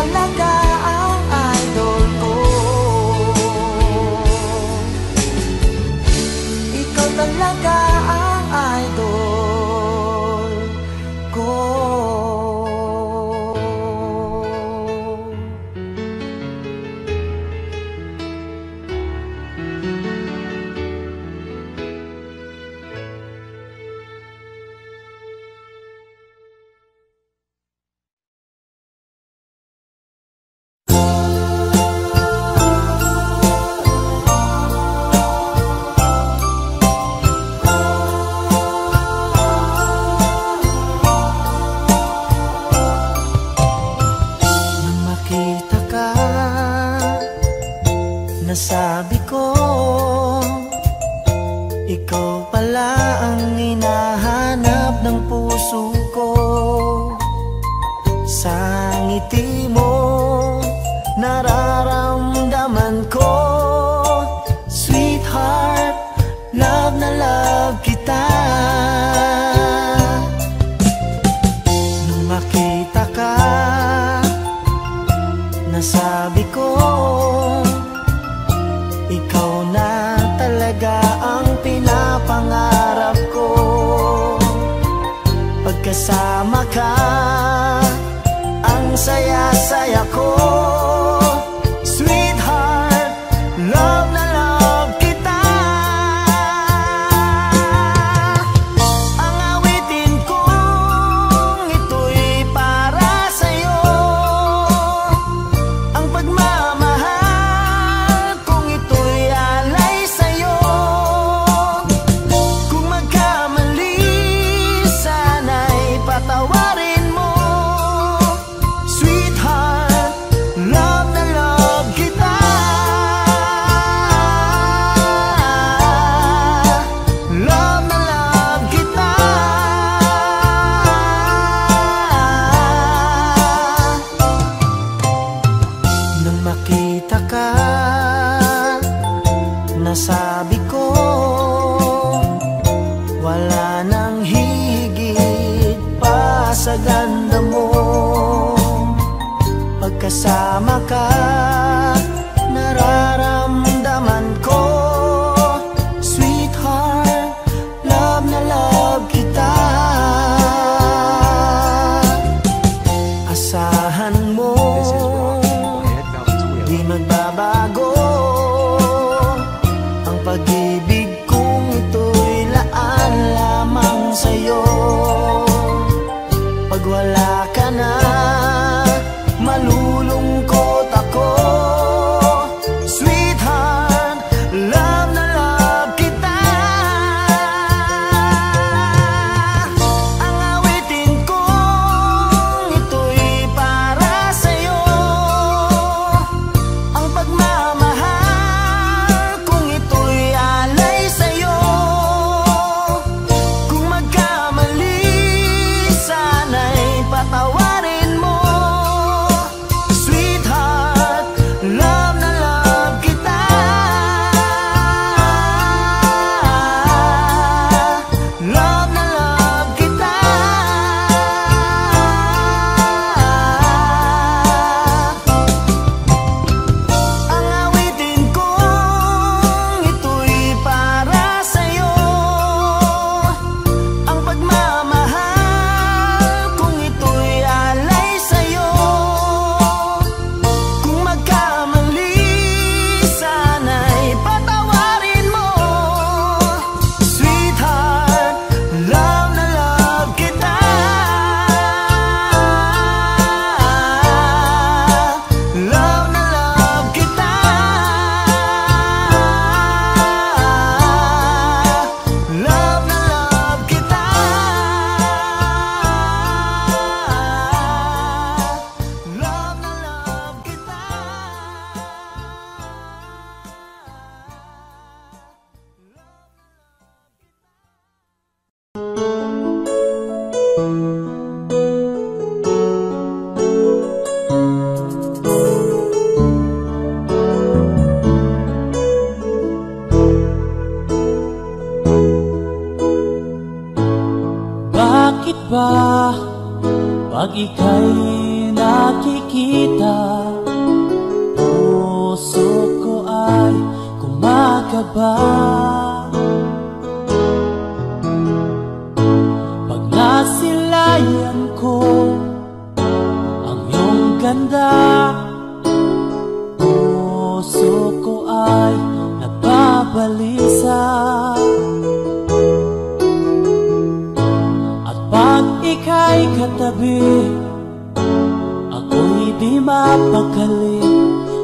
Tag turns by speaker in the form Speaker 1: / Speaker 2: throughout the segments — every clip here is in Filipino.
Speaker 1: talaga ang idol ko. Ikaw talaga ang idol ko. Nasabi ko, ikaw pala ang hinahanap ng puso ko. Sa ngiti mo, nararamdaman ko, sweetheart, love na love kita. Nung makita ka, nasabi ko, ikaw na talaga ang pinapangarap ko. Pagkasama ka, ang saya-saya ko. Sweetheart, love na love kita. Ang awitin kong ito'y para sa'yo. Ang pagmamahal kong ito'y alay sa'yo. Kung magkamali, sana'y patawarin mo. Sweetheart, love na love kita. Love na love kita. Nung makita ka, nasabi ko, wala nang higit pa sa ganda mo. Pagkasama ka, nararamdaman ko, sweetheart, love na love kita. Asahan mo, di magbabago ang pag-ibig kong ito'y laan lamang sa'yo. Pag wala ka na, malulungkot ako. Sweetheart, love na love kita. Ang awitin kong ito'y para sa'yo. Ang pagmamahal kong ito'y alay sa'yo. Kung magkamali, sana'y patawarin mo. Sweetheart, love na love kita. Love na love kita. Ang awitin kong ito'y para sa'yo. Ang pagmamahal kong ito'y alay sa'yo. Kung magkamali, sana'y patawarin mo. Sweetheart, love na love kita. Love na love kita. Love na love kita. Love na love kita.
Speaker 2: Bakit ba pag ika'y nakikita, ka ba? Pag nasilayan ko ang iyong ganda, puso ko ay nagbabalisa. At pag ika'y katabi, ako'y di mapakali.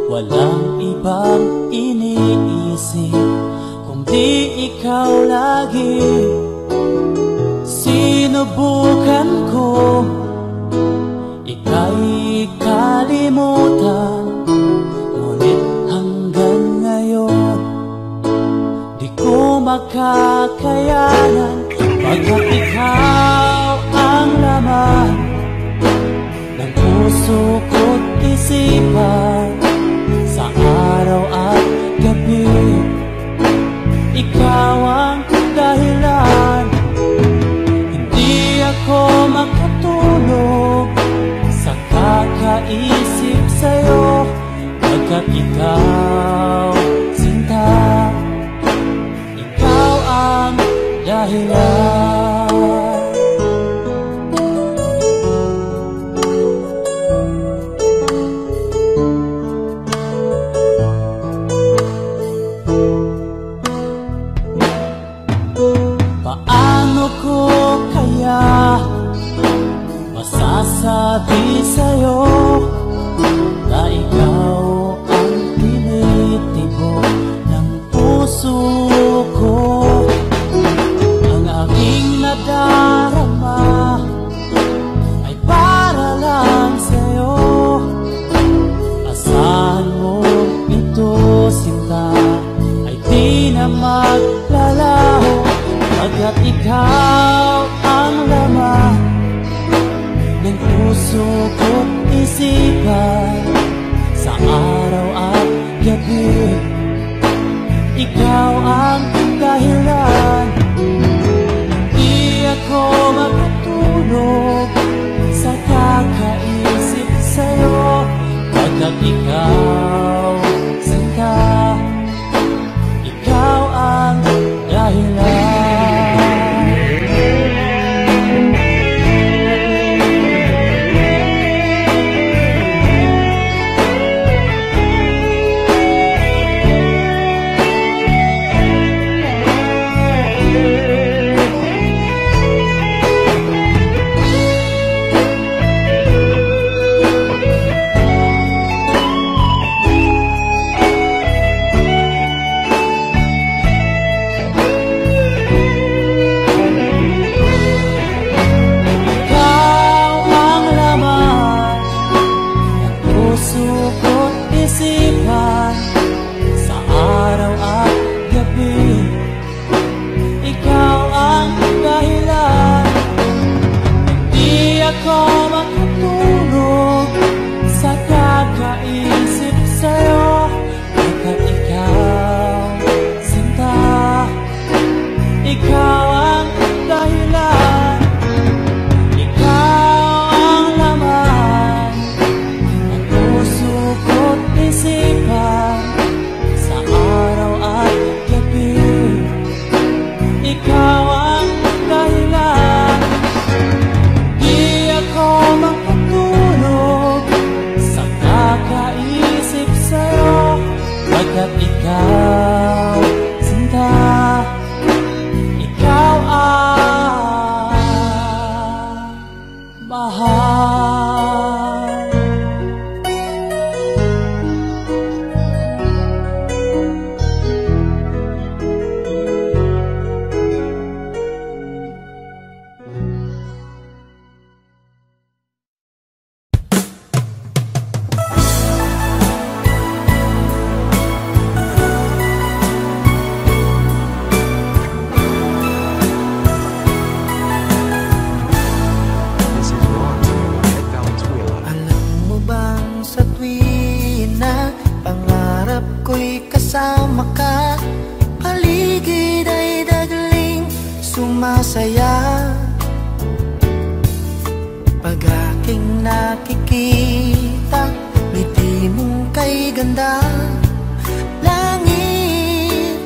Speaker 2: Walang ibang iniisip kundi ikaw lagi. Sinubukan ko ika'y kalimutan, ngunit hanggang ngayon di ko makakayanan. Pagkat ikaw ang laman ng puso ko't isipan, sa araw at gabi, ikaw ang dahilan. Hindi ako makatulog sa kakaisip sa'yo, pagkat ikaw, sinta, ikaw ang dahilan. Masasabi sa'yo na ikaw ang tinitibok ng puso ko. Ang aking nadarama ay para lang sa'yo. Asahan mo ito, sinta, ay di na maglalaho, pagkat ikaw ang laman ng puso ko't isipan, sa araw at gabi, ikaw ang dahilan. Di ako makatulog sa kakaisip sa'yo, pagkat ikaw, sinta, ikaw ang dahilan.
Speaker 1: sumasaya pag aking nakikita, ngiti mong kay ganda. Langit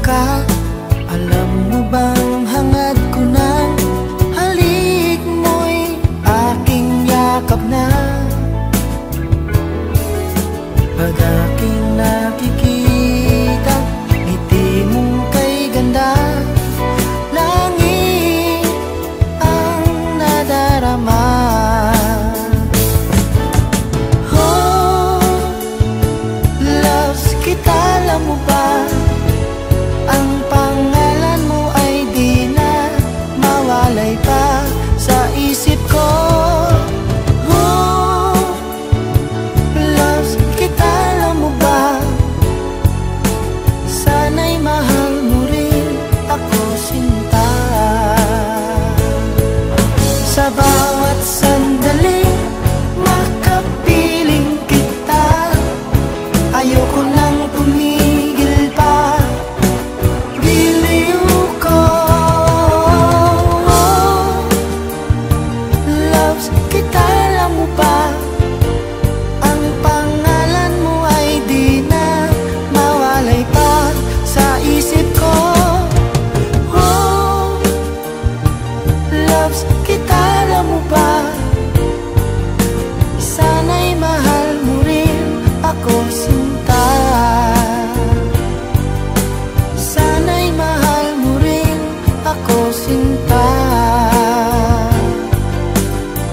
Speaker 1: ka. Alam mo bang hangad ko ng halik mo'y aking yakap na. Pag aking nakikita ngiti mong kay ganda, langit ang nadarama. Oh, loves kita, alam mo ba? Ang pangalan mo ay di na mawalay pa sa isip ko. Oh, loves kita, alam mo ba? Sana'y mahal mo rin ako, sinta. Sa bawat sandali makapiling kita, ayoko nang tumigil pa. Biliw ko, loves kita, alam mo ba? Ang pangalan mo ay di na mawalay pa sa isip ko. Oh, loves kita, alam mo ba? Sana'y mahal mo rin ako, sinta. Sana'y mahal mo rin ako, sinta.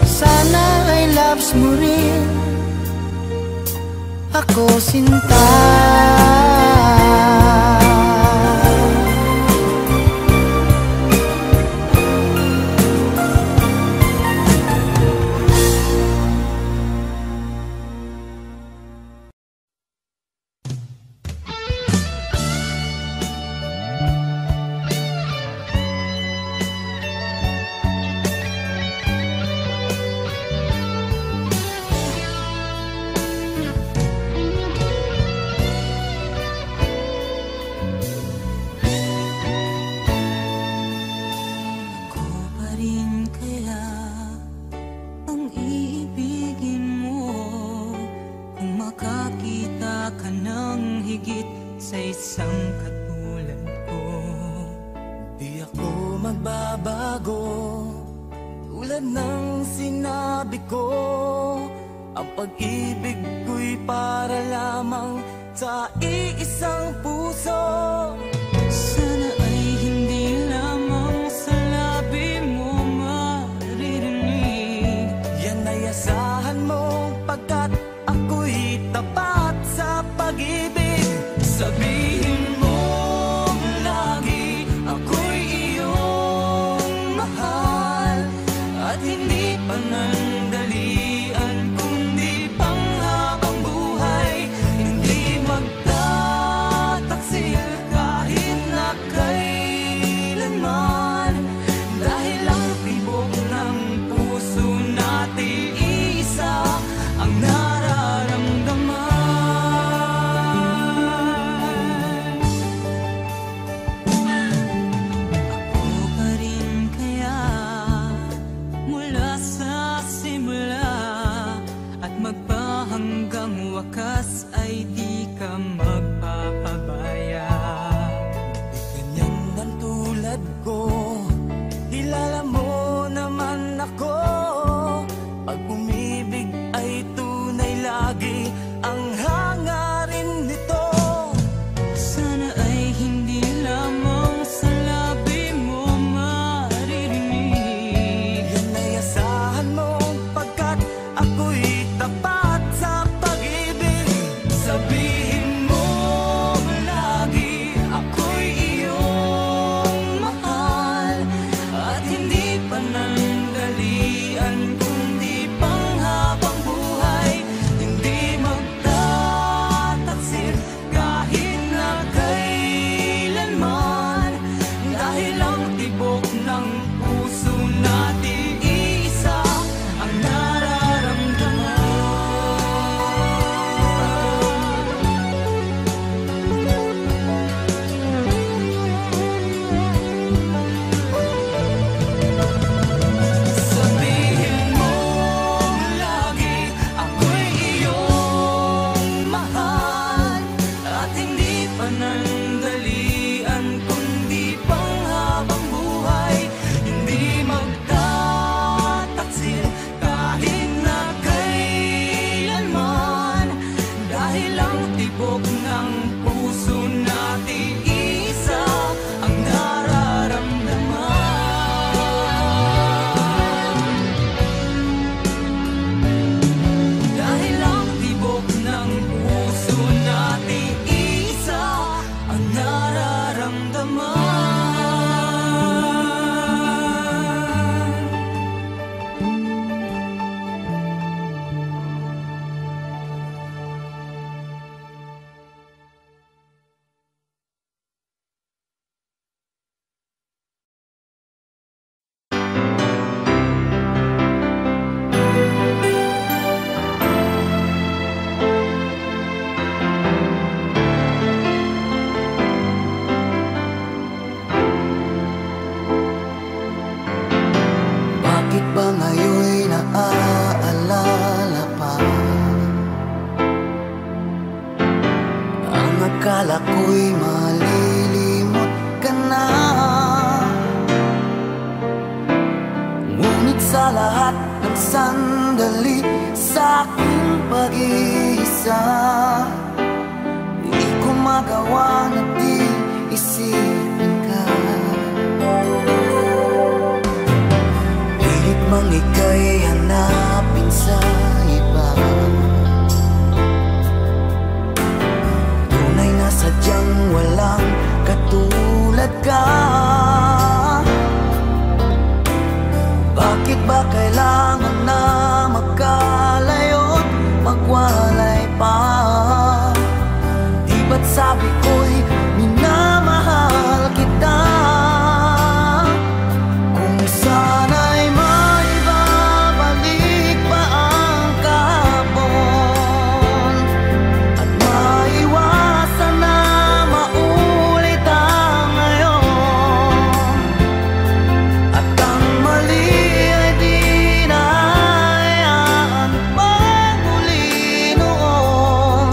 Speaker 1: Sana ay loves mo rin ako, sinta.
Speaker 3: Ako pa rin kaya ang iibigin mo kung makakita ka ng higit sa isang katulad ko.
Speaker 1: Di ako magbabago, tulad ng sinabi ko. Ang pag-ibig ko'y para lamang sa iisang puso.
Speaker 3: Sana ay hindi lamang sa labi mo maririnig.
Speaker 1: Yan ay asahan mo, pagkat ako'y tapat sa pag-ibig. Sabihin mo lagi ako'y iyong mahal, at hindi panandalian kundi panghabang buhay. Hindi magtataksil kahit na kailanman, dahil ang tibok ng puso natin isa ang nararamdaman.
Speaker 3: Ako pa rin kaya mula sa simula at magpahanggang wakas ay di ka magpapabaya.
Speaker 1: Ganyan ang tulad ko, kilala mo naman ako. Pag umibig ay tunay lagi ang hangarin nito.
Speaker 3: Sana ay hindi lamang sa labi mo maririnig.
Speaker 1: Yan ay asahan mo, pagkat ako'y tapat sa pag-ibig. Sabihin mo lagi ako'y iyong mahal, at hindi panandalian kundi panghabang buhay. Hindi magtataksil kahit na kailanman, dahil ang tibok ng puso natin isa ang nararamdaman.
Speaker 3: Dahil ang tibok ng puso natin isa ang nararamdaman. Dahil ang tibok ng puso natin isa ang nararamdaman.
Speaker 1: Bakit ba ngayon'y naaalala pa ang akala ko'y malilimot ka na? Ngunit sa lahat ng sandali sa aking pag-iisa, di ko magawa na di isipin ka. Pilit mang ika'y hanapin sa iba, tunay na sadyang walang katulad ka. Bakit ba kailangan na magkalayo't magwalay pa? Di ba't sabi ko'y minamahal kita? Kung sana'y maibabalik pa ang kahapon at maiwasan na maulit ang ngayon, at ang mali ay di na hayaan magmuli noon.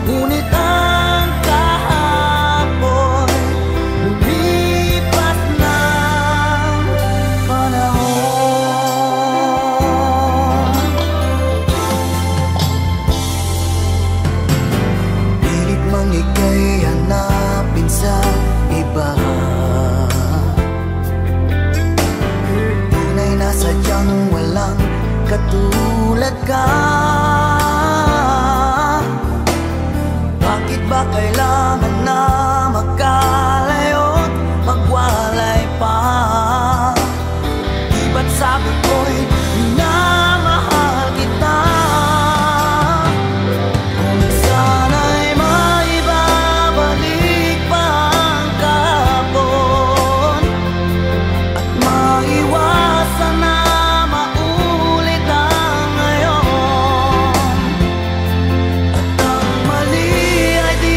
Speaker 1: Ngunit ang kahapon lumipas ng panahon. Pilit mang ika'y hanapin sa iba, tunay na sadyang walang katulad ka. Bakit ba kailangan na magkalayo't magwalay pa? Di ba't sabi ko'y minamahal kita? Kung sana'y maibabalik pa ang kahapon at maiwasan na maulit ang ngayon, at ang mali ay di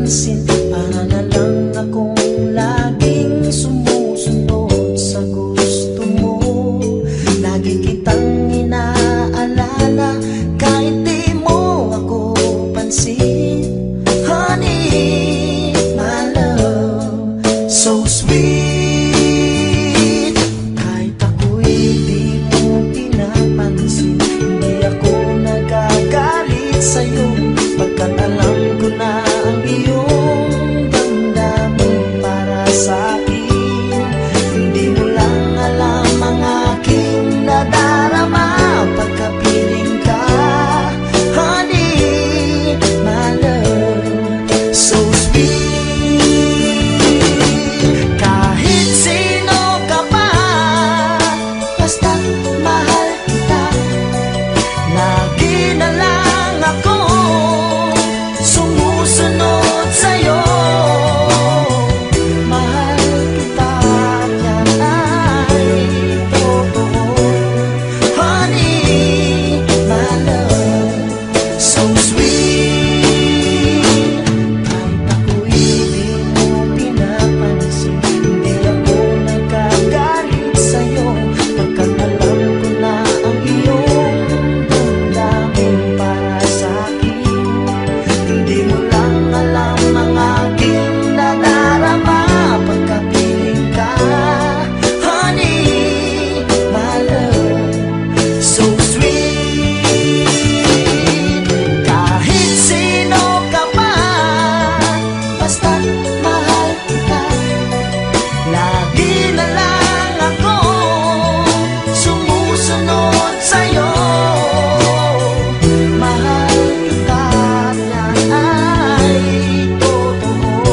Speaker 1: pansin. Para na lang akong laging sumusunod sa gusto mo. Lagi kitang inaalala kahit di mo ako pansin. Honey, my love, so sweet. Kahit ako'y di mo pinapansin, hindi ako nagagalit sa'yo, pagkat alam ko na ang iyong damdamin para sa'kin. Hindi mo lang alam ang aking nadarama pagkapiling ka. Honey, my love, so sweet. Kahit sino ka pa, basta mahal kita. Lagi na lang ako sumusunod sa'yo. Mahal kita at yan ay totoo. Honey, my love, so sweet. Kahit ako'y di mo pinapansin, hindi ako nagagalit sa'yo, pagkat alam ko na ang iyong damdamin para sa'kin. Hindi mo lang alam ang aking nadarama pagkapiling ka. Honey, my love, so sweet. Kahit sino ka pa, basta mahal kita. Lagi na lang ako sumusunod sa'yo. Mahal kita at yan ay totoo.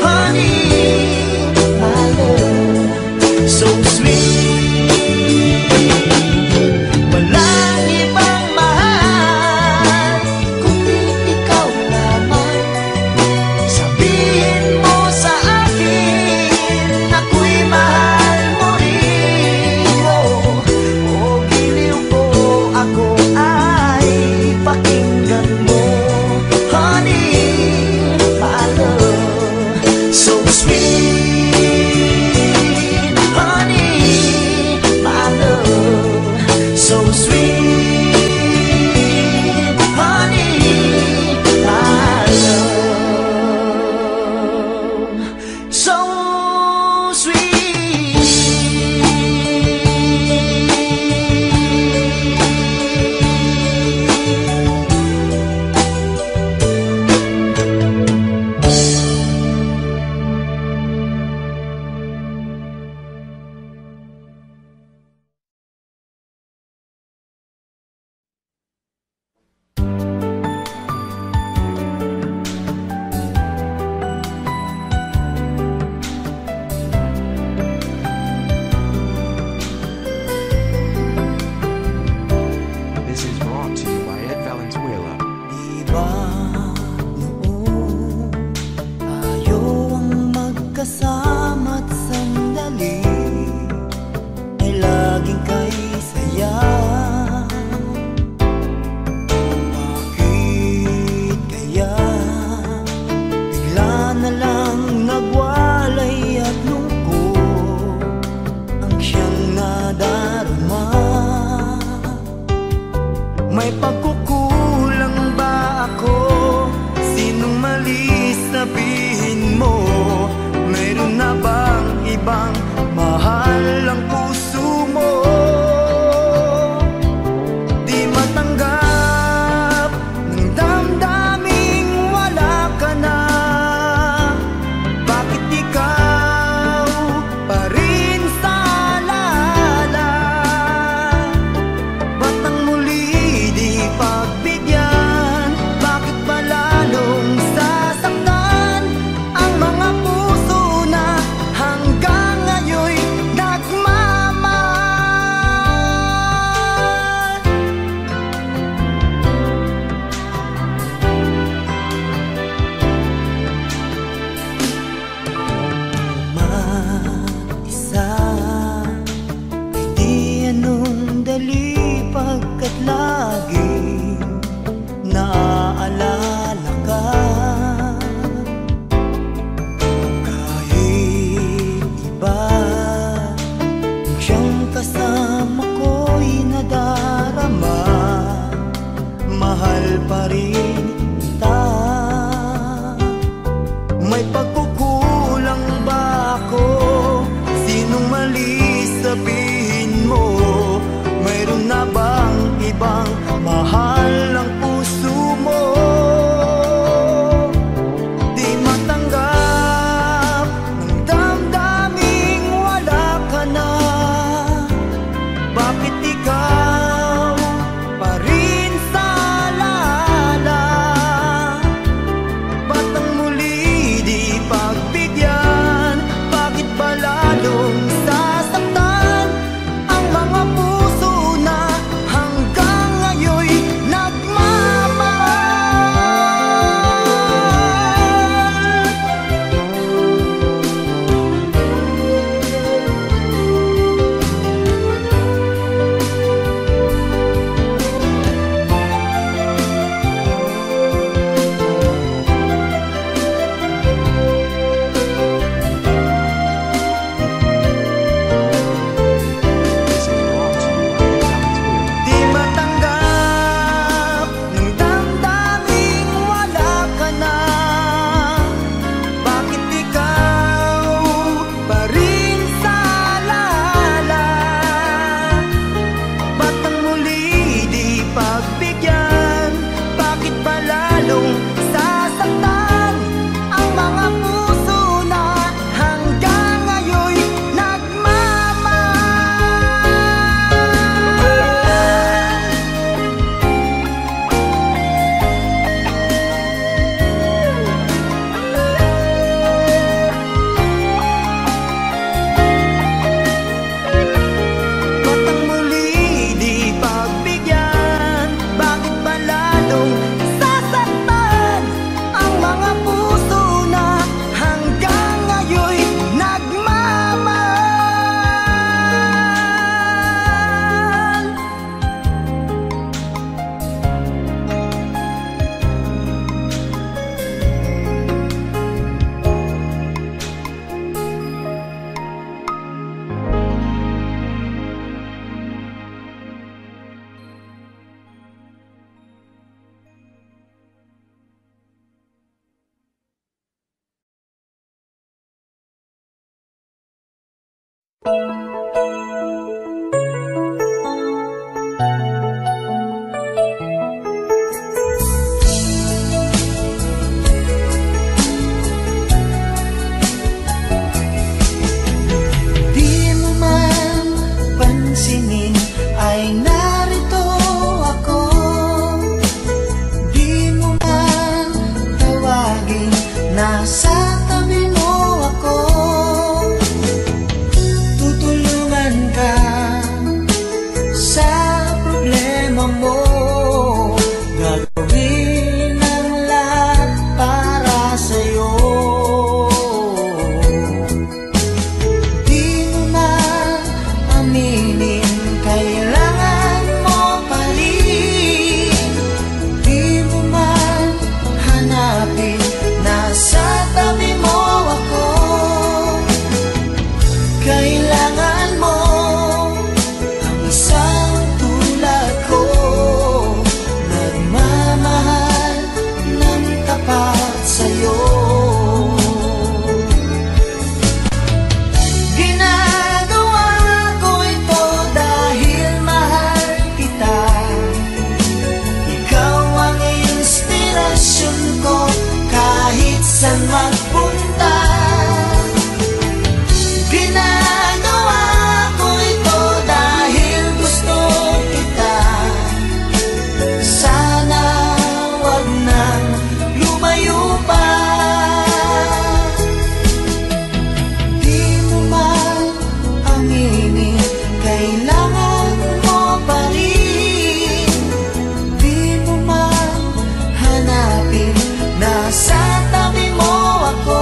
Speaker 1: Honey, my love, so sweet. Walang ibang mahal kundi ikaw lamang. Sabihin mo sa akin, ako'y mahal mo rin. Oh, giliw ko, ako ay pakinggan mo. Honey, my love, so sweet. Honey, my love, so sweet. Honey, my love, so sweet.
Speaker 4: This is brought to you by Ed Valenzuela.
Speaker 1: Diba noon tayo ang magkasama't sandali ay laging kay saya? Bakit kaya bigla na lang nagwalay at lungkot ang siyang nadarama? May pagkukulang ba ako? Sinong mali sabihin mo? Meron na bang ibang mahal ang puso mo? Di matanggap ng damdaming wala ka na. Bakit ikaw pa rin sa alala? Ba't ang muli di pagbigyan? Bakit ba lalong sasaktan? pagkukulang ba ako? Sinong mali sabihin mo? Mayroon na bang ibang mahal ang puso mo? Di matanggap ng damdaming wala ka na. Bakit ikaw pa rin sa alala? Ba't ang muli di pagbigyan? Bakit ba lalong sasaktan ang mga puso na hanggang ngayon'y nagmamahal?
Speaker 4: This is brought to you by Valenzuela.
Speaker 1: Di matanggap ng damdaming wala ka na. Bakit ikaw pa rin sa alala? Ba't ang muli di pagbigyan? Bakit ba lalong sasaktan ang mga puso na hanggang ngayon'y nagmamahal? Ba't ang muli di pagbigyan? Bakit ba lalong sasaktan ang mga puso na hanggang ngayon'y nagmamahal? Di mo man pansinin ay narito ako. Di mo man tawagin, nasa tabi mo ako. Tutulungan ka sa problema mo. Gagawin ang lahat para sa'yo. Di mo man aminin, kailangan mo pa rin. Di mo man hanapin, nasa tabi mo ako. Kailangan mo ang isang tulad ko, nagmamahal ng tapat sa'yo. Ginagawa ko ito dahil mahal kita. Ikaw ang inspirasyon ko kahit saan magpunta. Ginagawa ko ito dahil gusto kita. Sana wag nang lumayo pa. Di mo man aminin, kailangan mo pa rin. Di mo man hanapin, nasa tabi mo ako.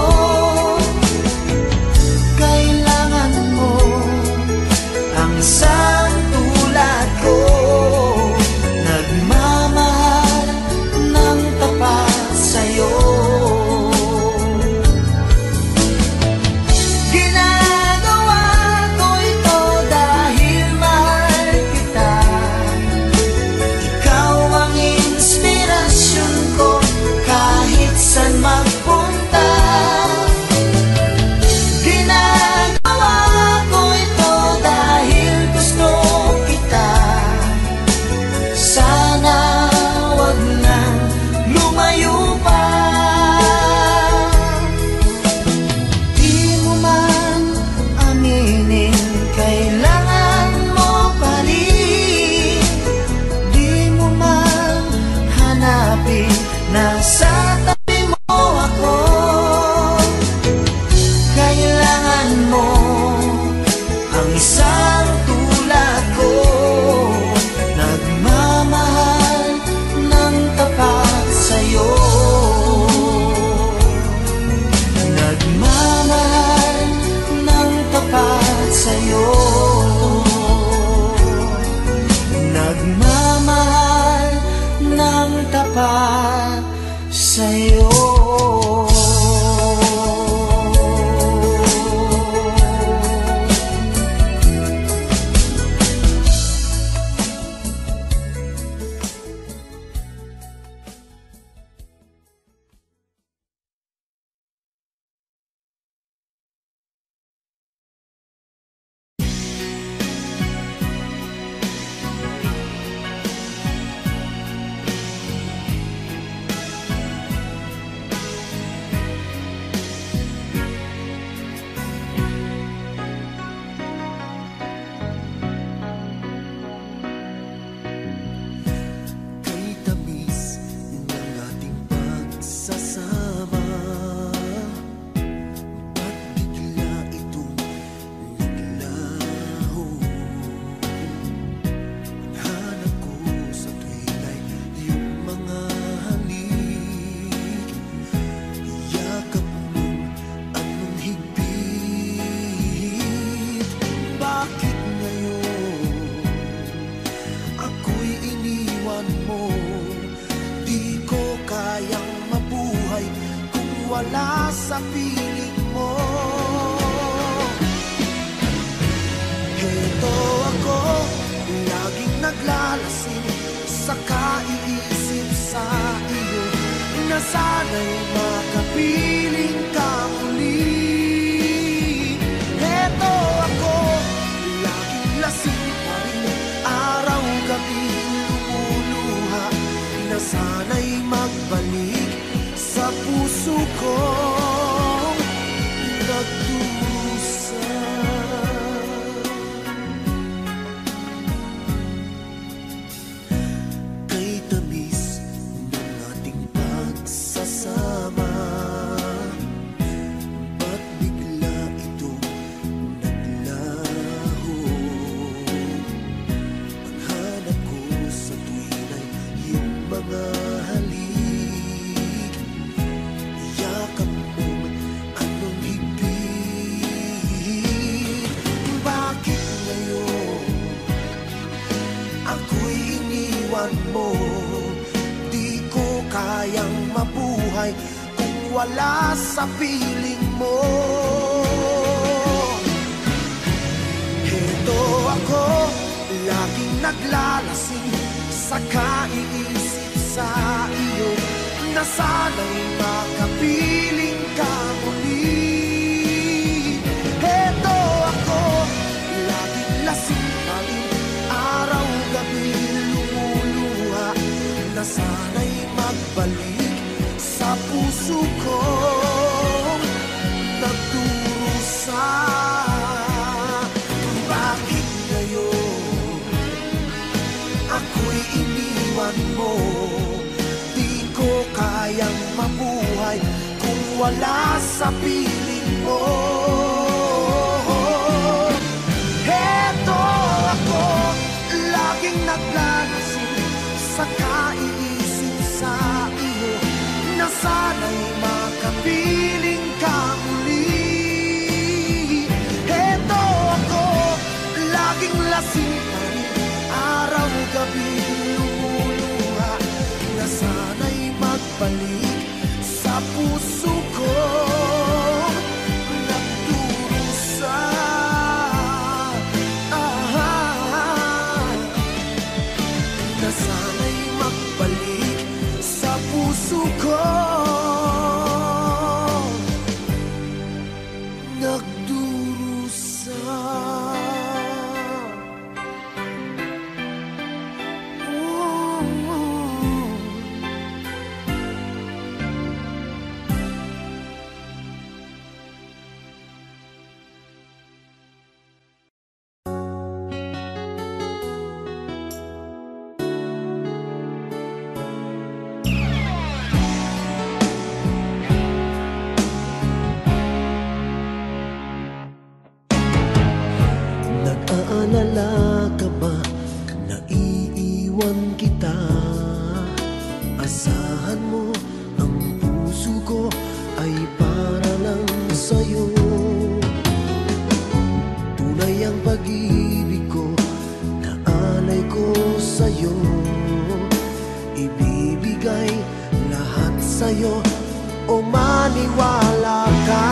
Speaker 1: wala sa piling mo. Heto ako, laging naglalasing sa kaiisip sa iyo, na sana'y makapiling ka muli. Heto ako, laging lasing pa rin, araw-gabi lumuluha, na sana'y magbalik sa puso kong nagdusa. Kay tamis ng ating pagsasama, ba't bigla itong naglaho? Ang hanap ko sa tuwin ay iyong mga halik, yakap mong anong higpit. Bakit ngayon ako'y iniwan mo? Di ko kayang mabuhay kung wala sa piling mo. Heto ako, laging naglalasing sa kaiisip sa iyo, na sana'y makapiling ka muli. Heto ako, laging lasing pa rin, araw-gabi lumuluha, na sana'y magbalik sa puso kong nagdurusa. Bakit ngayon ako'y iniwan mo? Di ko kayang mabuhay kung wala sa piling mo. Heto ako, laging naglalasing sa kaiisip sa iyo, na sana'y makapiling ka muli. Heto ako, laging lasing pa rin, araw-gabi lumuluha, na sana'y magbalik sa puso ko nagdurusa. Na sana'y magbalik sa puso ko nagdurusa. Nag-aalala ka ba na iiwan kita? Asahan mo, ang puso ko ay para lang sa'yo. Tunay ang pag-ibig ko, na alay ko sa'yo. Ibibigay lahat sa'yo, o maniwala ka.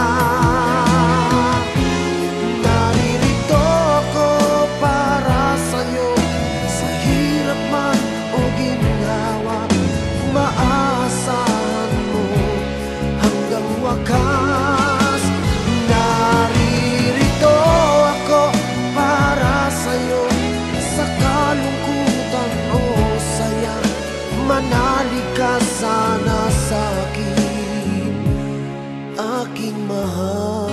Speaker 1: Wakas, naririto ako para sa'yo, sa kalungkutan o saya, manalig ka sana sa'kin, aking mahal.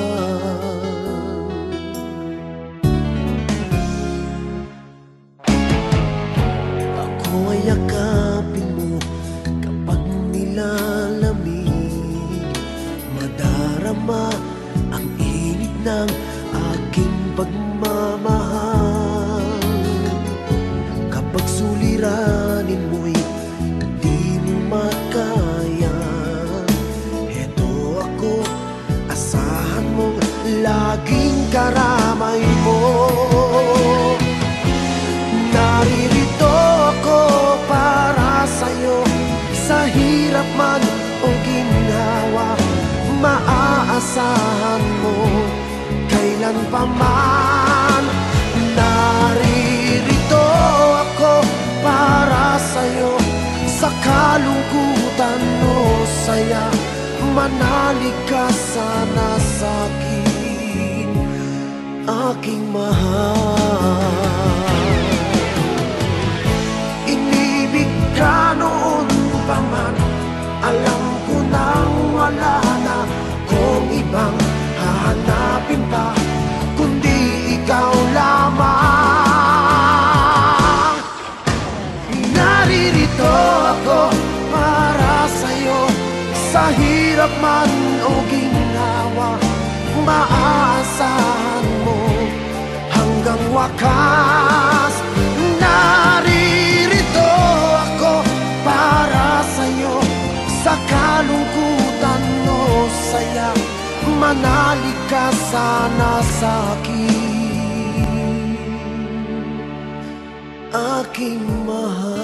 Speaker 1: Ako ay yakapin mo kapag nilalamig, madarama ang init ng aking pagmamahal. Kapag suliranin mo'y di mo makaya, heto ako, asahan mong laging karamay mo. Naririto ako para sa'yo, sa hirap man o ginhawa, Manalig ka sana sa'kin, aking mahal. Inibig ka noon pa man, alam ko nang wala na kung ibang hahanapin pa, kundi ikaw lamang. Naririto ako para sa'yo, sa hirap man o ginawa, maaasahan mo hanggang wakas. Naririto ako para sa'yo, sa kalungkutan o saya, manalig ka sana sa'kin, aking mahal.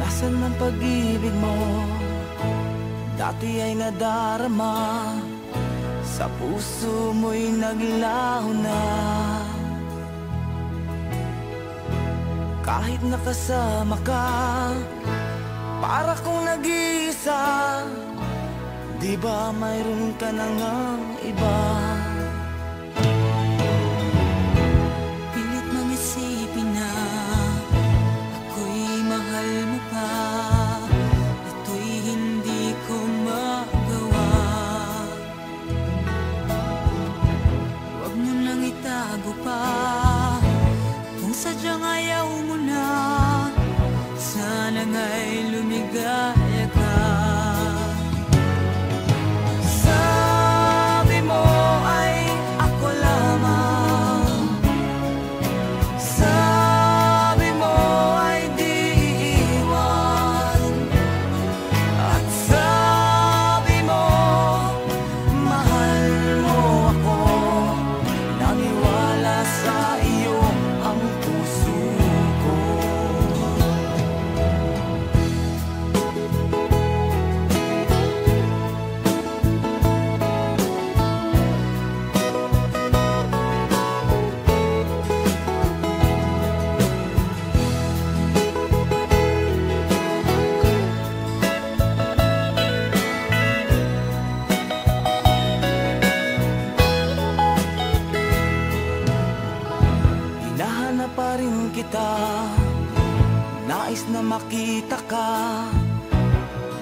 Speaker 3: Nasaan ang pag-ibig mo? Dati ay nadarama, sa puso mo'y naglaho na. Kahit nakasama ka, para kong nag-iisa. Di ba mayroon ka na ngang iba?
Speaker 5: Pilit mang isipin na ako'y mahal mo pa, ito'y hindi ko magawa. Huwag mo nang itago pa, kung sadyang ayaw mo na, sana nga'y lumigaya ka.
Speaker 3: Sabi mo ay ako lamang, sabi mo ay di iiwan, at sabi mo mahal mo ako. Naniwala sa iyo ang puso ko. Hinahanap pa rin kita, nais na makita ka,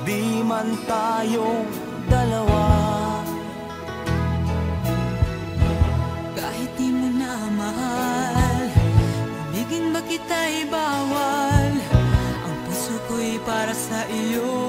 Speaker 3: di man tayong dalawa.
Speaker 5: Kahit di mo na mahal, ibigin ba kita'y bawal? Ang puso ko'y para sa iyo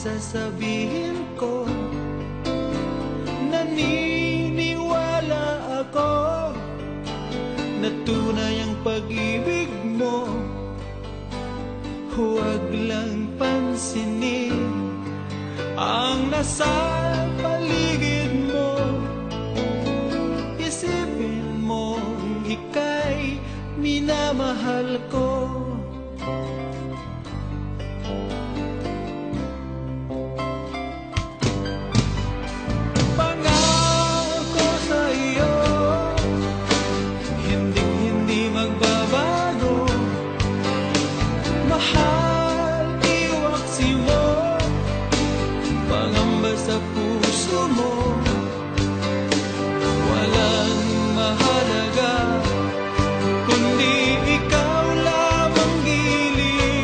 Speaker 1: sasabihin ko. Naniniwala ako na tunay ang pag-ibig mo. Huwag lang pansinin ang nasa paligid mo. Isipin mo ika'y minamahal ko. Pangako sa iyo, hindi magbabago. Mahal, iwaksi mo, pangamba sa puso mo. Walang mahalaga kundi ikaw lamang giliw.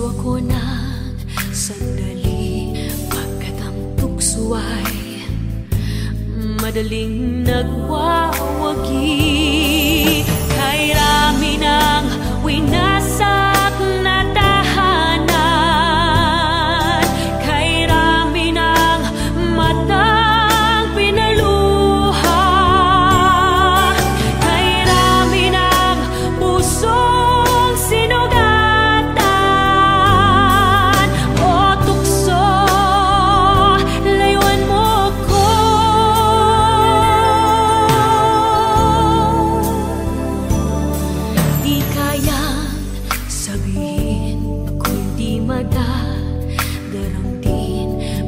Speaker 5: puso ako ng sandali, pagkat ang tukso ay madaling nagwawagi. Kay rami ng winasak na tahanan, kay rami ng matang pinaluha, kay rami ng pusong sinugatan. O tukso, layuan mo ko. Di kayang sabihin ako'y di madaramdin,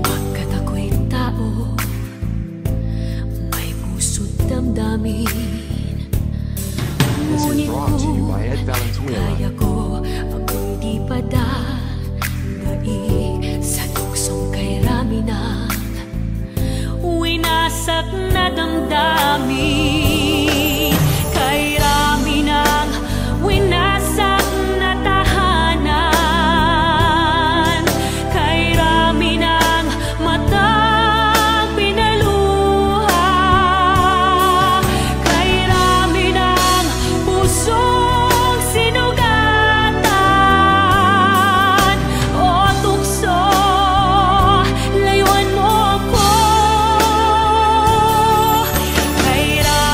Speaker 5: pagkat ako'y tao, may puso't damdamin.
Speaker 4: This is
Speaker 5: Ngunit
Speaker 4: brought to you by Ed
Speaker 5: kung
Speaker 4: Valenzuela.
Speaker 5: kaya ko, ako'y di padadaig sa tuksong kay rami ng winasak na damdamin. Kay rami ng winasak na tahanan, kay rami ng matang pinaluha, kay rami ng pusong sinugatan. O tukso, layuan mo ko. Kay rami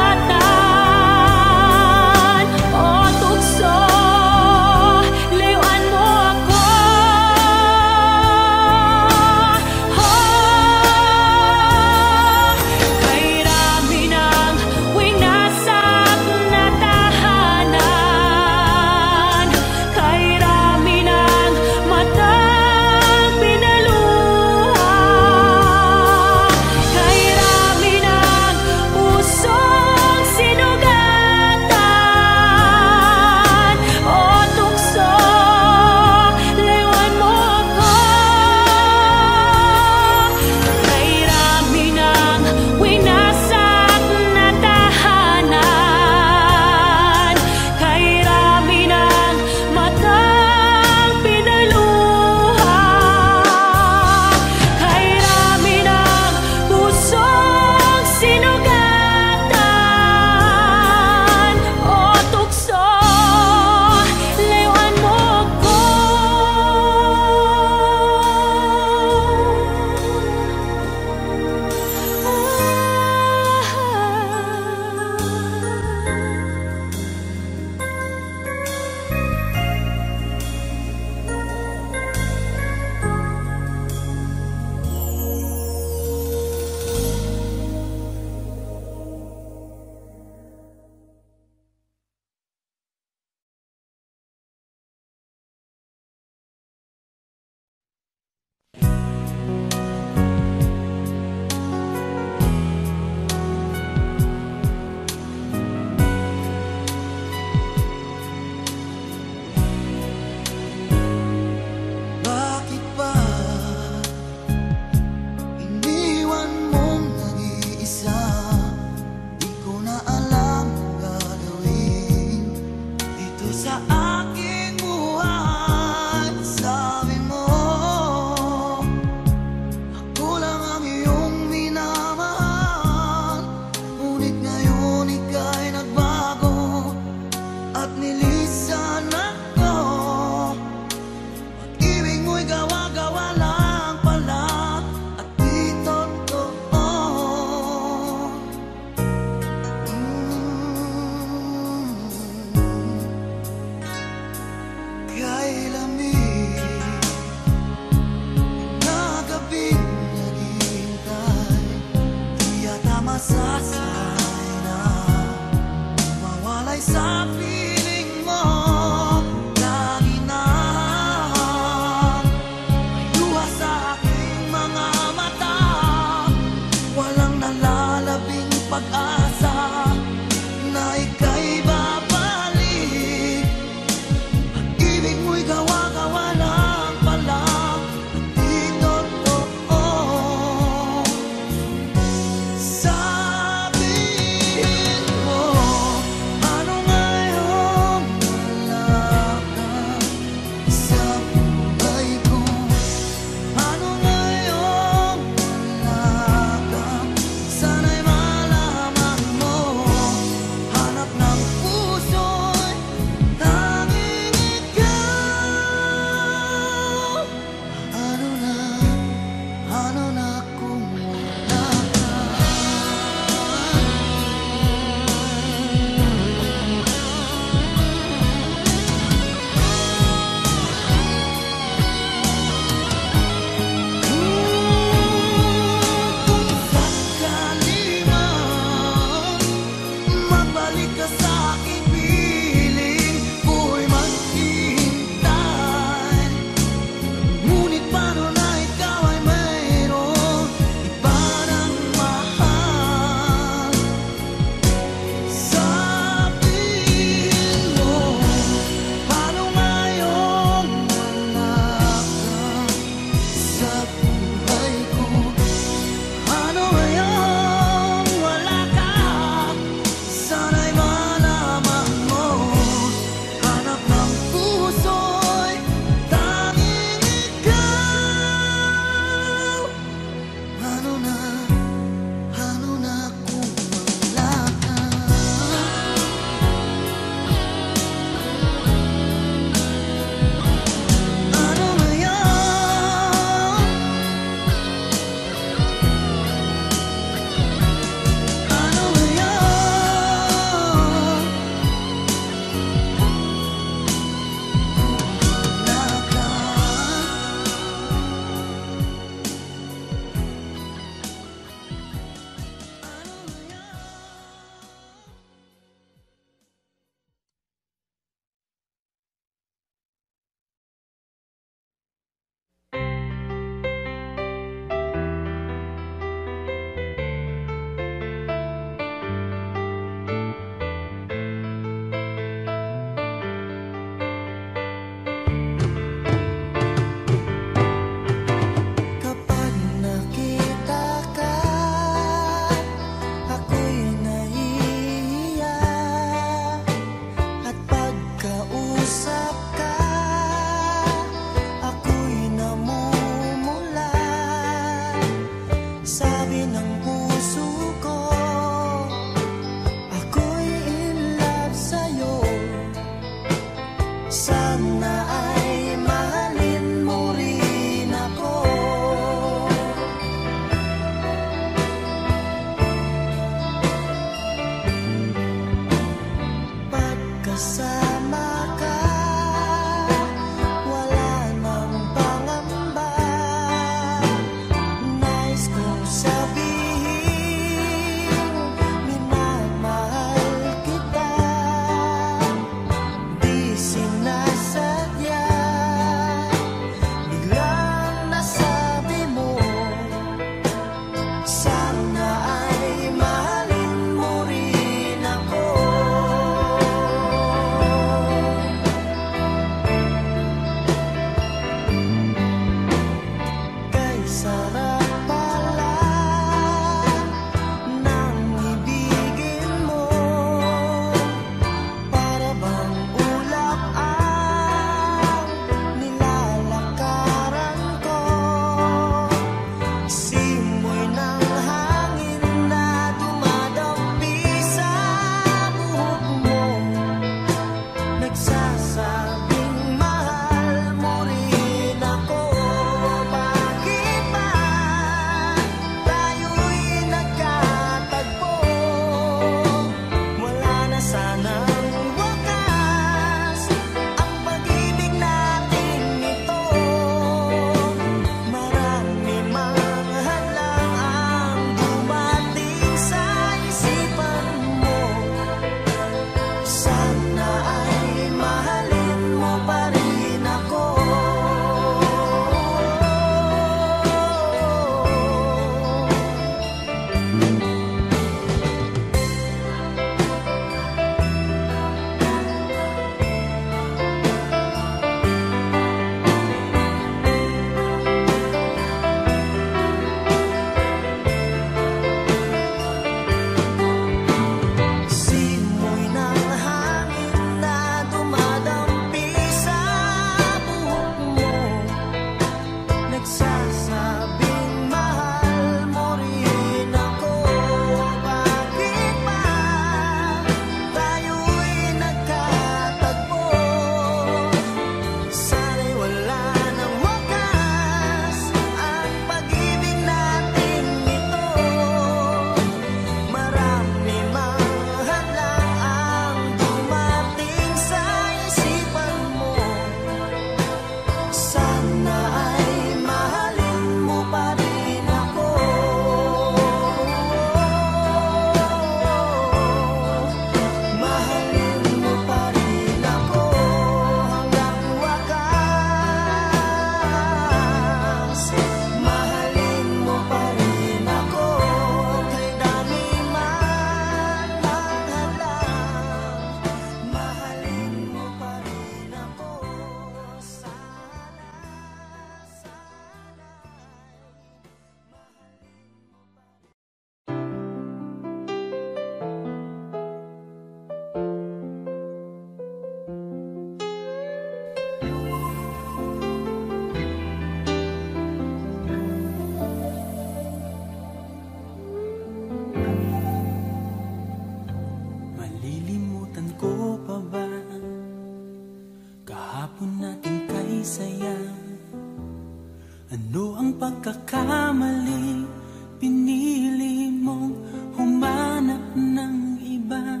Speaker 5: Ano ang pagkakamali? Pinili mong humanap ng iba.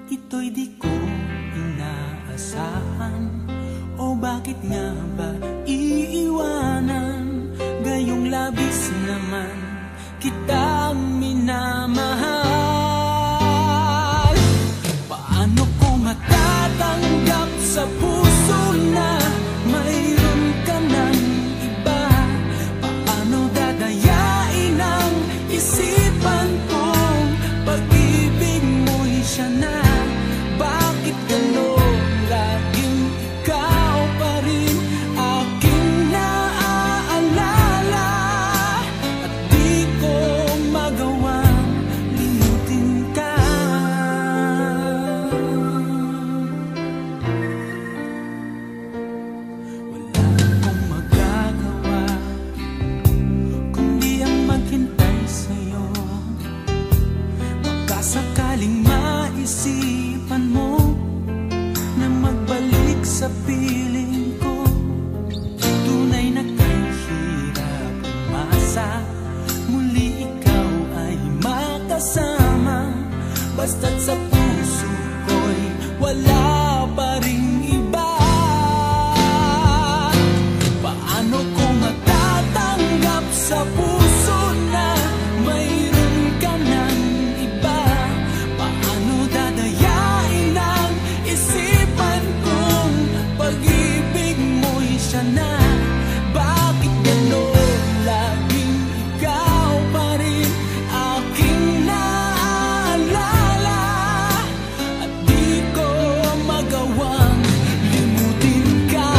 Speaker 5: Ito'y di ko inaasahan. O bakit nga ba iiwanan? Gayong labis naman kitang minamahal. Paano ko matatanggap sa puso na mayroon ka ng iba? Paano dadayain ang isipan kong pag-ibig mo'y siya na? Bakit gano'n laging ikaw pa rin aking naaalala? At di ko magawang limutin ka. Wala akong magagawa kundi ang maghintay sa'yo. Baka sakaling maisipan mo na magbalik sa piling ko. Tunay na kahirap umasa, muli ikaw ay makasama. Basta't sa puso ko'y wala pa ring iba. Paano ko matatanggap sa puso na mayroon ka ng iba? Paano dadayain ang isipan kong pag-ibig mo'y siya na? Bakit gano'n laging ikaw pa rin aking naaalala? At di ko magawang limutin ka.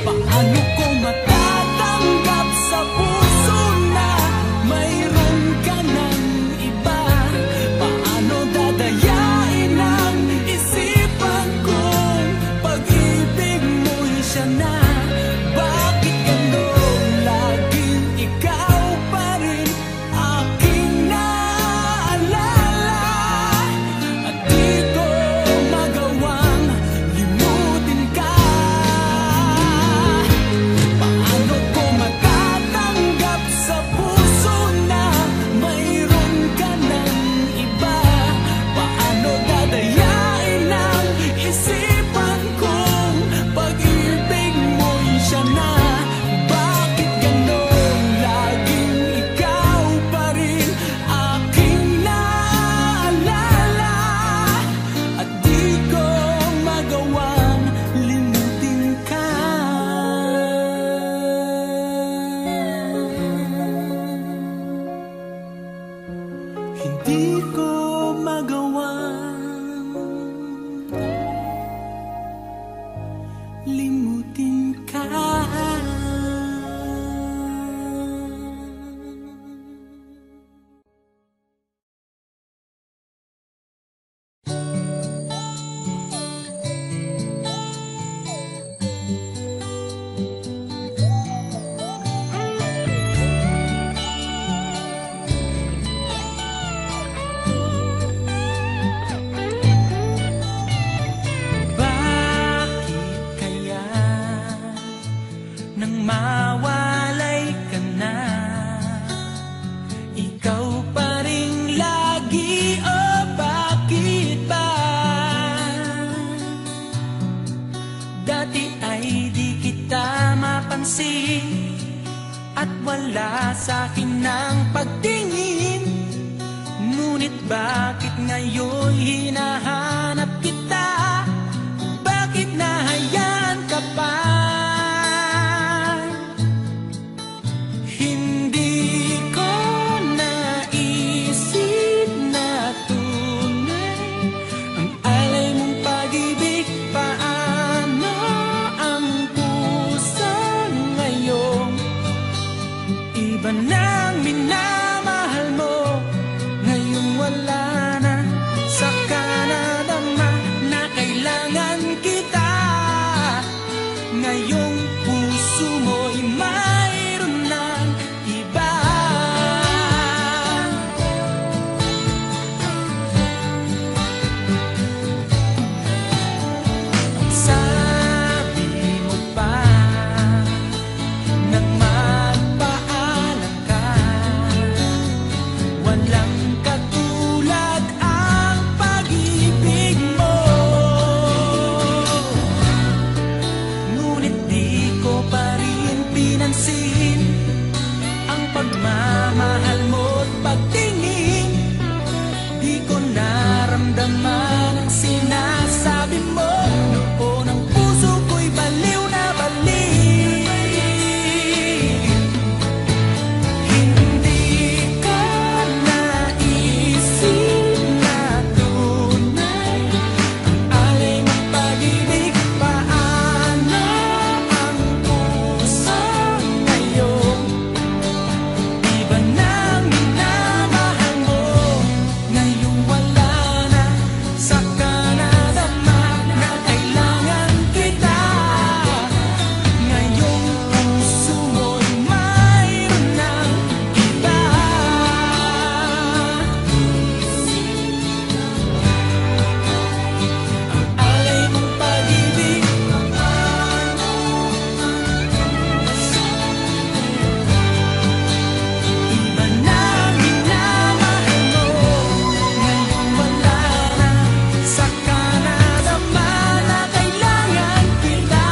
Speaker 5: Paano ko matatanggap sa puso na mayroon ka ng iba? Paano dadayain ang isipan kong pag-ibig mo'y siya na? Bakit gano'n laging ikaw pa rin aking naaalala? At di ko magawang limutin ka. Paano ko matatanggap sa puso na mayroon ka ng iba? Paano dadayain ang isipan kong pag-ibig mo'y siya na? Bakit gano'n laging ikaw pa rin aking naaalala? At di ko magawang limutin ka. Hindi ko magawang limutin ka. Bakit kaya nang mawalay ka na, ikaw pa rin lagi? O bakit ba? Dati ay di kita mapansin at wala sa'kin ng pagtingin. Ngunit bakit ngayon hinahanap kita? Bakit nahayaan ka pa? Hindi ko naisip na tunay ang alay mong pag-ibig. Paano ang puso ngayon? Iba nang minamahal mo. Ngayong wala na, saka nadama na kailangan kita. Ngayong puso mo'y mayroon ng iba.
Speaker 3: pagmamahal mo't pagtingin, di ko naramdaman ang sinasabi mo. Noon ang puso ko'y baliw na baliw. Hindi ko naisip na tunay ang alay ng pag-ibig. Paano ang puso ngayon? Di ba nang minamahal mo? Ngayong wala na, saka nadama na kailangan kita. Ngayong puso mo'y mayroon ng iba. Ang alay mong pag-ibig, iba nang minamahal mo. Ngayong wala na, saka nadama na kailangan kita.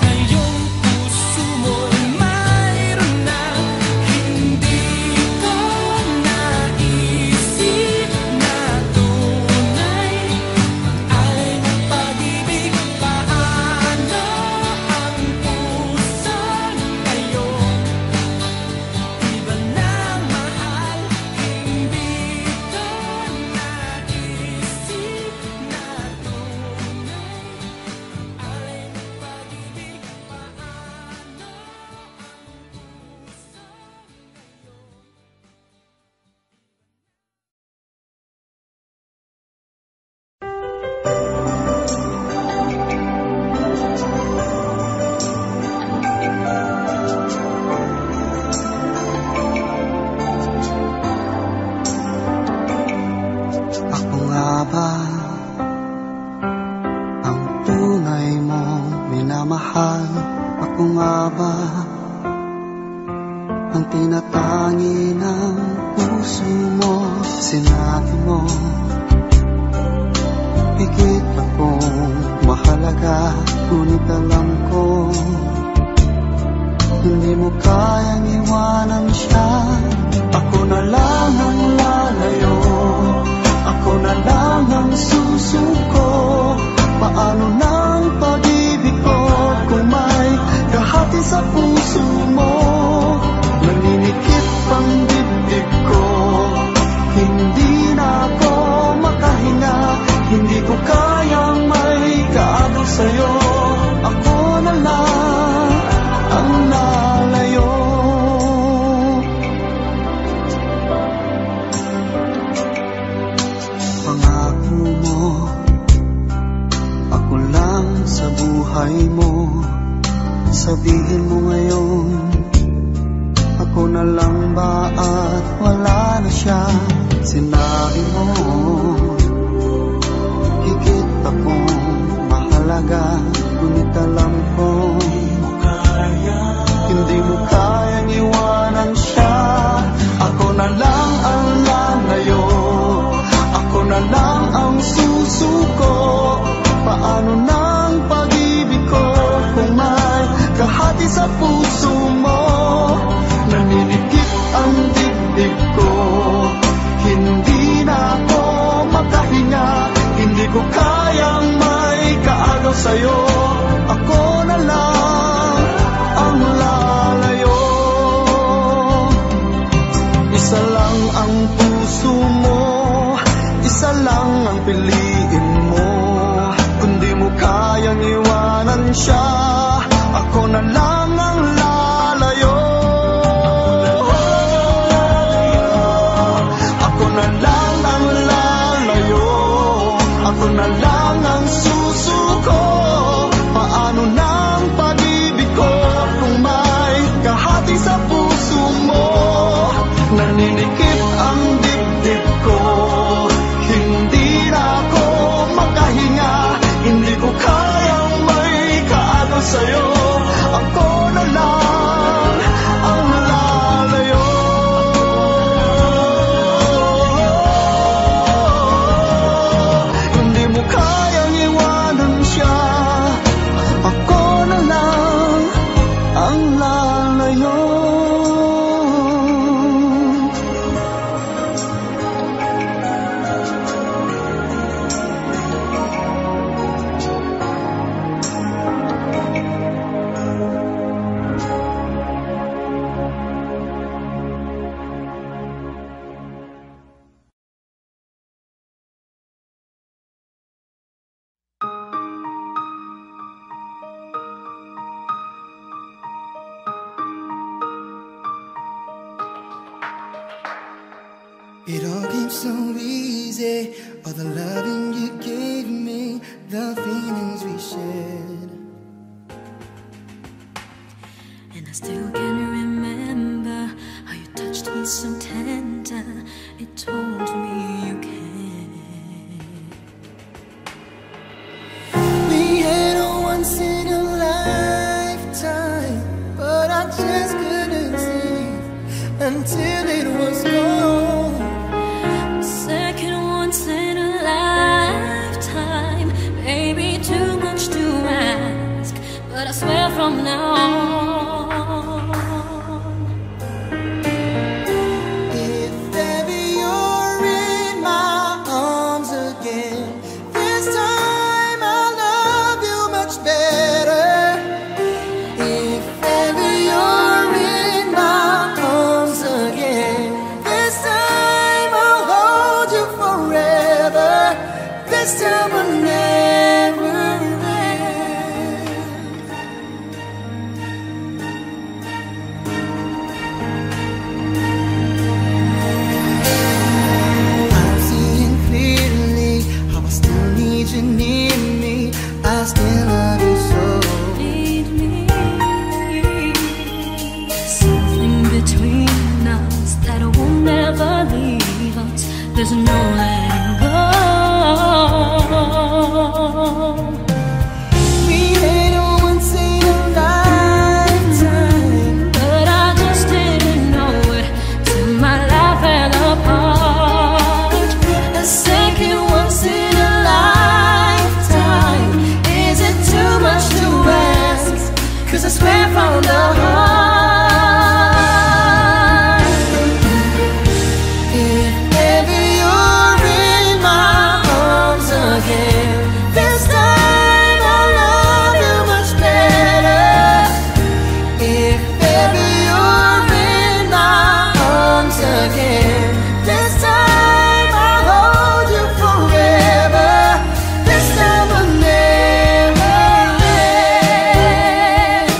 Speaker 3: Ngayong puso mo'y mayroon na, hindi ko naisip na tunay ang alay ng pag-ibig. Paano ang puso ngayon? Iba nang mahal, hindi ko naisip na tunay ang alay ng pag-ibig. Paano ang puso
Speaker 1: Ako nga ba ang tunay mong minamahal? Ako nga ba ang tinatangi ng puso mo? Sinabi mo higit akong mahalaga, ngunit alam ko hindi mo kayang iwanan siya. Ako na lang ang lalayo, ako na lang ang susuko. Paano nang pag-ibig ko kung may kahati sa puso mo? Naninikip ang dibdib ko, hindi na ako makahinga. Hindi ko kayang may kaagaw sa'yo. Ako na lang ang lalayo. Pangako mo, ako lang sa buhay mo. Sabihin mo ngayon, ako na lang ba at wala na siya? Sinabi mo higit akong mahalaga, ngunit alam ko hindi mo kayang iwanan siya. Ako na lang ang lalayo, ako na lang ang susuko. Paano nang pag-ibig ko kung may kahati sa puso mo? Naninikip ang dibdib ko, hindi na ako makahinga. Hindi ko kayang may kaagaw sa'yo. Ako na lang ang lalayo. Isa lang ang puso mo, isa lang ang piliin mo. Kung di mo kayang iwanan siya, ako na lang ang lalayo. Ako na lang ang lalayo, ako na lang ang susuko. Paano nang pag-ibig ko kung may kahati sa puso mo? Naninikip ang dibdib ko, hindi na ako makahinga. Hindi ko kayang may kaagaw sa'yo. Ako na lang ang lalayo. Hindi mo kaya
Speaker 6: It all came so easy, all the loving you gave me, the feelings we shared.
Speaker 5: And I still can remember how you touched me so tender. It told me you cared.
Speaker 6: We had a once in a lifetime, but I just couldn't see until it was gone.
Speaker 5: Second once in a lifetime, maybe too much to ask, but I swear from now on,
Speaker 6: if ever you're in my arms again, this time I'll love you much better. If ever you're in my arms again, this time I'll hold you forever. This time will never end. I'm seeing clearly how I still need you near me. I still love you so.
Speaker 5: need me. Something between us that will never leave us. There's no letting go.
Speaker 6: We had a once in a lifetime,
Speaker 5: But I just didn't know it till my life fell apart.
Speaker 6: a second once in a lifetime. Is it too much to ask? 'Cause I swear from the heart, if ever you're in my arms again, this time I'll love you much better. If ever you're in my arms again, this time I'll hold you forever. This time will never end.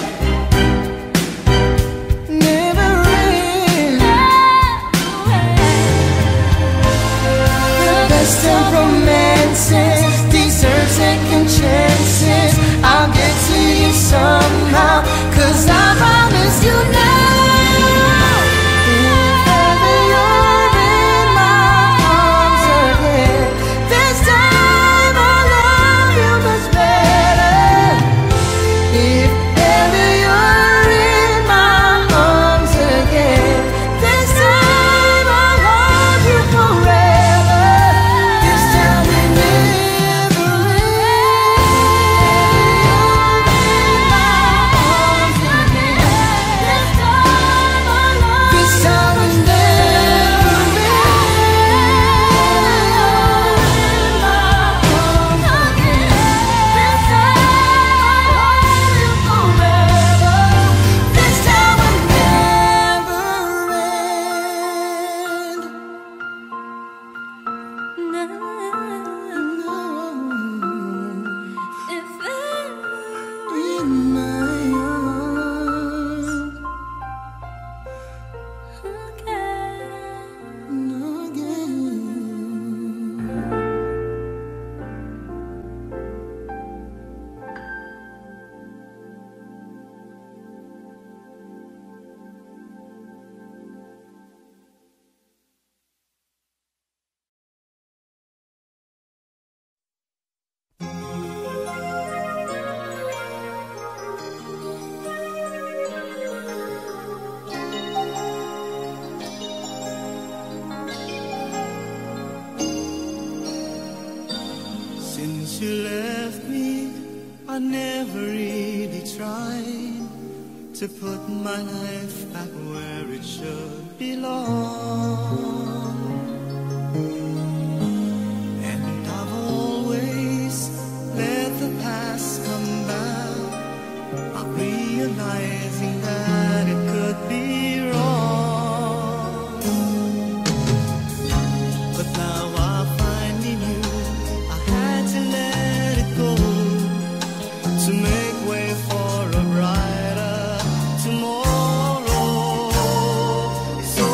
Speaker 6: Never end. The best of romances deserve second chances. I'll get to you somehow, 'cause I promise you now. If ever you're in my arms again, this time I'll love you much better. If ever you're in my arms again, this time I'll hold you forever. This time will never end. In my arms again, this time I'll love you. This time will never end. In my arms again, this time I'll hold you forever. This time will never end.
Speaker 5: If
Speaker 6: In my arms again. Since you left me, I never really tried to put my life back where it should belong. And I've always let the past come back, not realizing that it could be wrong. But now I finally knew I had to let it go to make way for a brighter tomorrow. So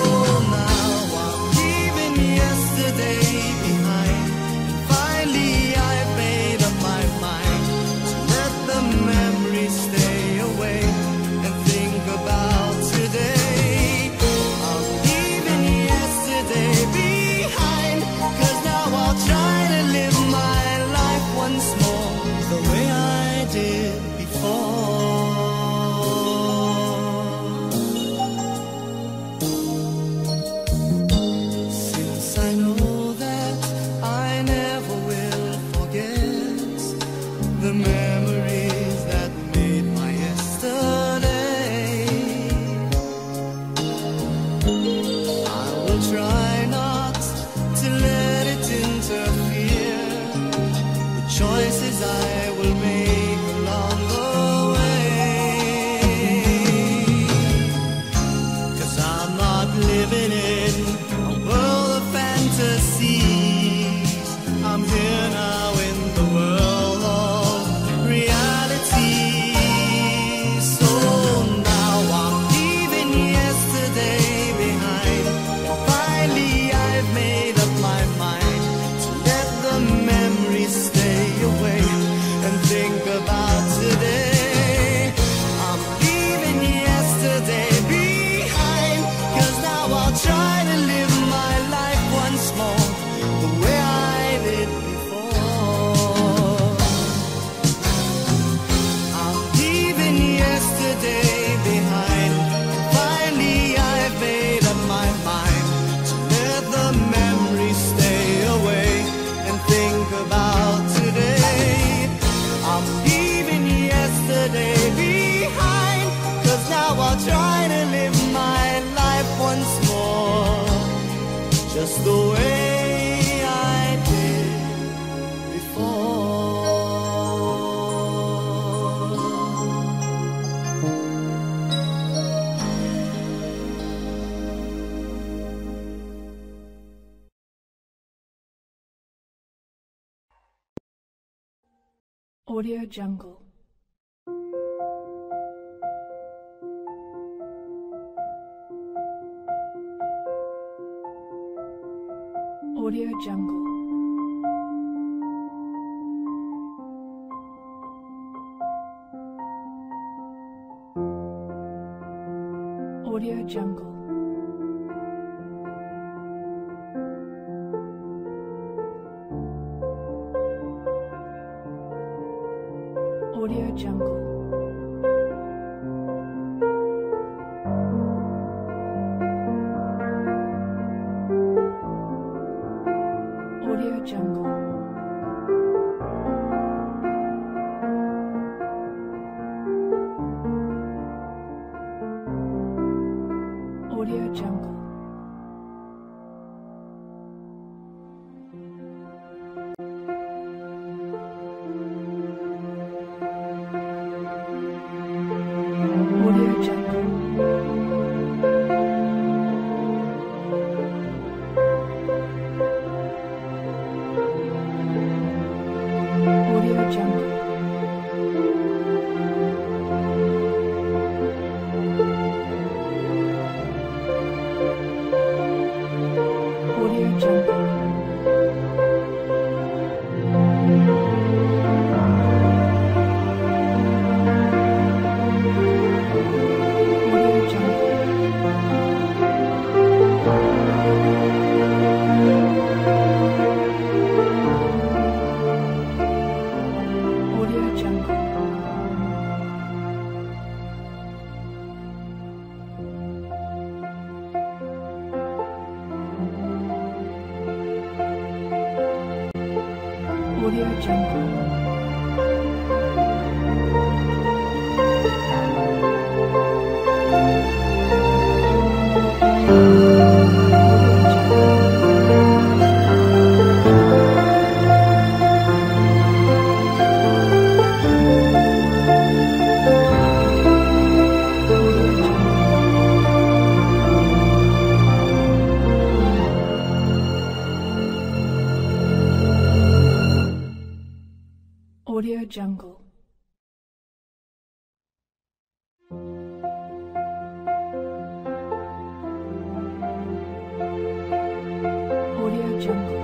Speaker 1: try not to let it interfere with choices I will make along the way. 'Cause I'm not living in a world of fantasies. I'm here now in the world of reality. So now I'm leaving yesterday behind. Finally I've made up my mind to let the memories stay away and think about today. I'm leaving yesterday behind, 'cause now I'll try to live my life once more the way I did before. I'm leaving yesterday behind. Finally I've made up my mind to let the memories stay away and think about today. I'm leaving yesterday behind, 'cause now I'll try to live my life once more just the way I did before.
Speaker 7: Audio Jungle. Audio Jungle. Audio Jungle. Audio Jungle. Audio Jungle. Audio Jungle. Audio Jungle. Audio Jungle. Audio Jungle. Audio Jungle. Audio Jungle. Audio Jungle. Audio Jungle.